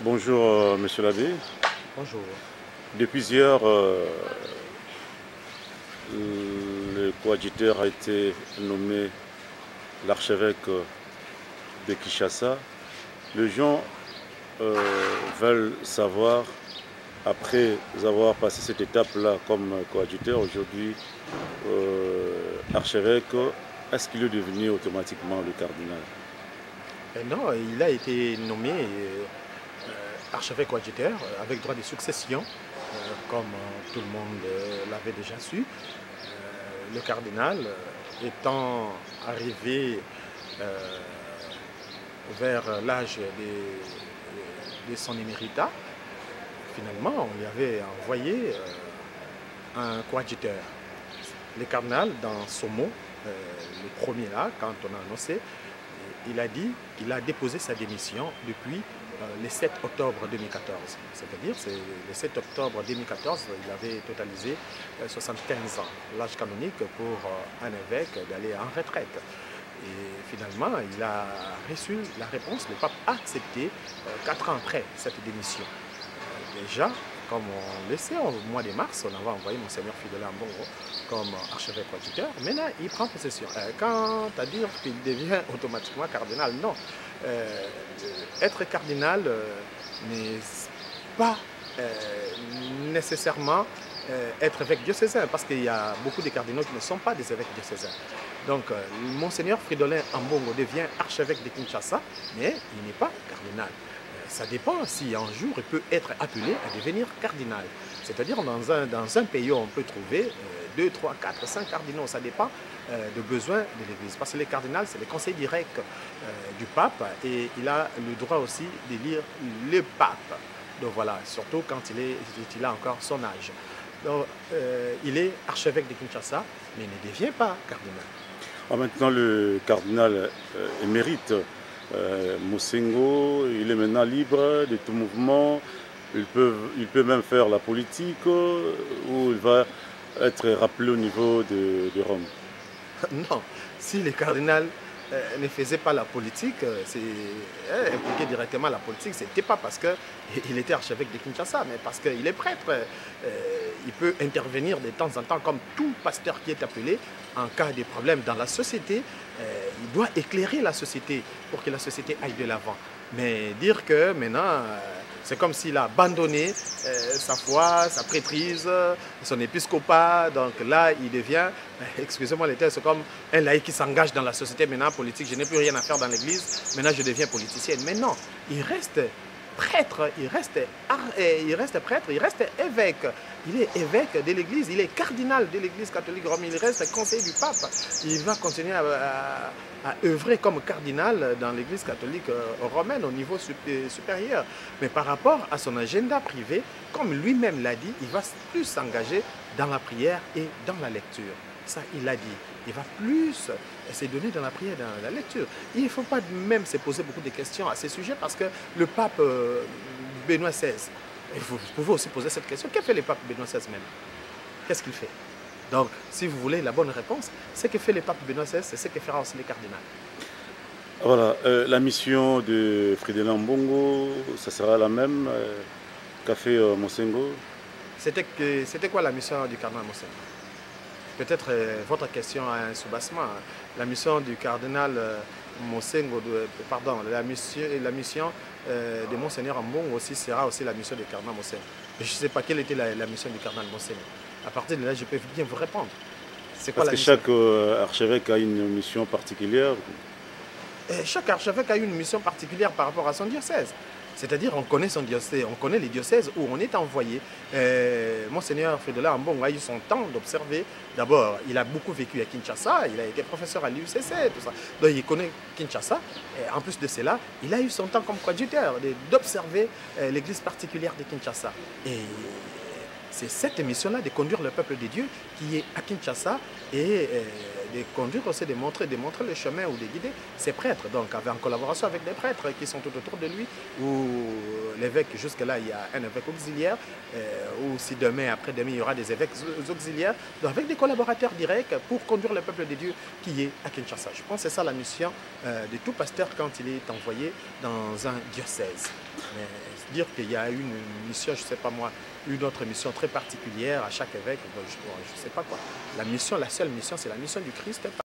Bonjour, monsieur l'abbé. Bonjour. Depuis hier, le coadjuteur a été nommé l'archevêque de Kinshasa. Les gens veulent savoir, après avoir passé cette étape-là comme coadjuteur, aujourd'hui archevêque, est-ce qu'il est devenu automatiquement le cardinal? Non, il a été nommé archevêque coadjuteur avec droit de succession, comme tout le monde l'avait déjà su. Le cardinal étant arrivé vers l'âge de son éméritat, finalement, on lui avait envoyé un coadjuteur. Le cardinal, dans son mot, le premier là, quand on a annoncé, il a dit qu'il a déposé sa démission depuis le 7 octobre 2014. C'est-à-dire, c'est le 7 octobre 2014, il avait totalisé 75 ans, l'âge canonique pour un évêque d'aller en retraite. Et finalement, il a reçu la réponse, le pape a accepté 4 ans après cette démission. Déjà, comme on le sait, au mois de mars, on avait envoyé Monseigneur Fridolin Ambongo comme archevêque coadjuteur. Maintenant, il prend possession. Quant à dire qu'il devient automatiquement cardinal, non. Être cardinal n'est pas nécessairement être évêque diocésain, parce qu'il y a beaucoup de cardinaux qui ne sont pas des évêques diocésains. Donc, Monseigneur Fridolin Ambongo devient archevêque de Kinshasa, mais il n'est pas cardinal. Ça dépend si un jour il peut être appelé à devenir cardinal. C'est-à-dire dans un pays où on peut trouver 2, 3, 4, 5 cardinaux, ça dépend de besoins de l'Église. Parce que les cardinals, c'est le conseil direct du pape et il a le droit aussi d'élire le pape. Donc voilà, surtout quand il a encore son âge. Donc, il est archevêque de Kinshasa, mais il ne devient pas cardinal. Maintenant, le cardinal émérite. Mosengo, il est maintenant libre de tout mouvement, il peut même faire la politique ou il va être rappelé au niveau de Rome. Non, si le cardinal ne faisait pas la politique, impliqué directement à la politique, ce n'était pas parce qu'il était archevêque de Kinshasa, mais parce qu'il est prêtre. Il peut intervenir de temps en temps comme tout pasteur qui est appelé en cas de problème dans la société. Il doit éclairer la société pour que la société aille de l'avant. Mais dire que maintenant, c'est comme s'il a abandonné sa foi, sa prêtrise, son épiscopat. Donc là, il devient, excusez-moi les termes, c'est comme un laïc qui s'engage dans la société maintenant politique. Je n'ai plus rien à faire dans l'église, maintenant je deviens politicienne. Mais non, il reste prêtre, il reste prêtre, il reste évêque. Il est évêque de l'église, il est cardinal de l'église catholique romaine, il reste conseiller du pape. Il va continuer à œuvrer comme cardinal dans l'église catholique romaine au niveau supérieur. Mais par rapport à son agenda privé, comme lui-même l'a dit, il va plus s'engager dans la prière et dans la lecture. Ça, il l'a dit. Il va plus se donner dans la prière et dans la lecture. Il ne faut pas même se poser beaucoup de questions à ces sujets parce que le pape Benoît XVI, vous pouvez aussi poser cette question, que fait le pape Benoît XVI même? Qu'est-ce qu'il fait? Donc, si vous voulez la bonne réponse, ce que fait le pape Benoît XVI, c'est ce que fera aussi le cardinal. Voilà, la mission de Fridolin Ambongo, ça sera la même qu'a fait Mosengo? C'était quoi la mission du cardinal Mosengo? Peut-être votre question a un soubassement. La mission du cardinal Mosengo, pardon, la mission de Monseigneur Ambongo aussi sera aussi la mission du cardinal Mosengo. Je ne sais pas quelle était la mission du cardinal Mosengo. À partir de là, je peux bien vous répondre. C'est quoi Parce la que mission? chaque archevêque a une mission particulière. Chaque archevêque a une mission particulière par rapport à son diocèse. C'est-à-dire, on connaît son diocèse, on connaît les diocèses où on est envoyé. Monseigneur Fridolin Ambongo a eu son temps d'observer. D'abord, il a beaucoup vécu à Kinshasa, il a été professeur à l'UCC, tout ça. Donc, il connaît Kinshasa. Et en plus de cela, il a eu son temps comme coadjuteur d'observer l'église particulière de Kinshasa. Et c'est cette mission-là de conduire le peuple de Dieu qui est à Kinshasa et de conduire aussi, de montrer le chemin ou de guider ses prêtres. Donc en collaboration avec des prêtres qui sont tout autour de lui, ou l'évêque, jusque-là il y a un évêque auxiliaire, ou si demain, après-demain, il y aura des évêques auxiliaires, donc avec des collaborateurs directs pour conduire le peuple de Dieu qui est à Kinshasa. Je pense que c'est ça la mission de tout pasteur quand il est envoyé dans un diocèse. Mais dire qu'il y a une mission, je ne sais pas moi, une autre mission très particulière à chaque évêque, je ne sais pas quoi. La seule mission, c'est la mission du Christ.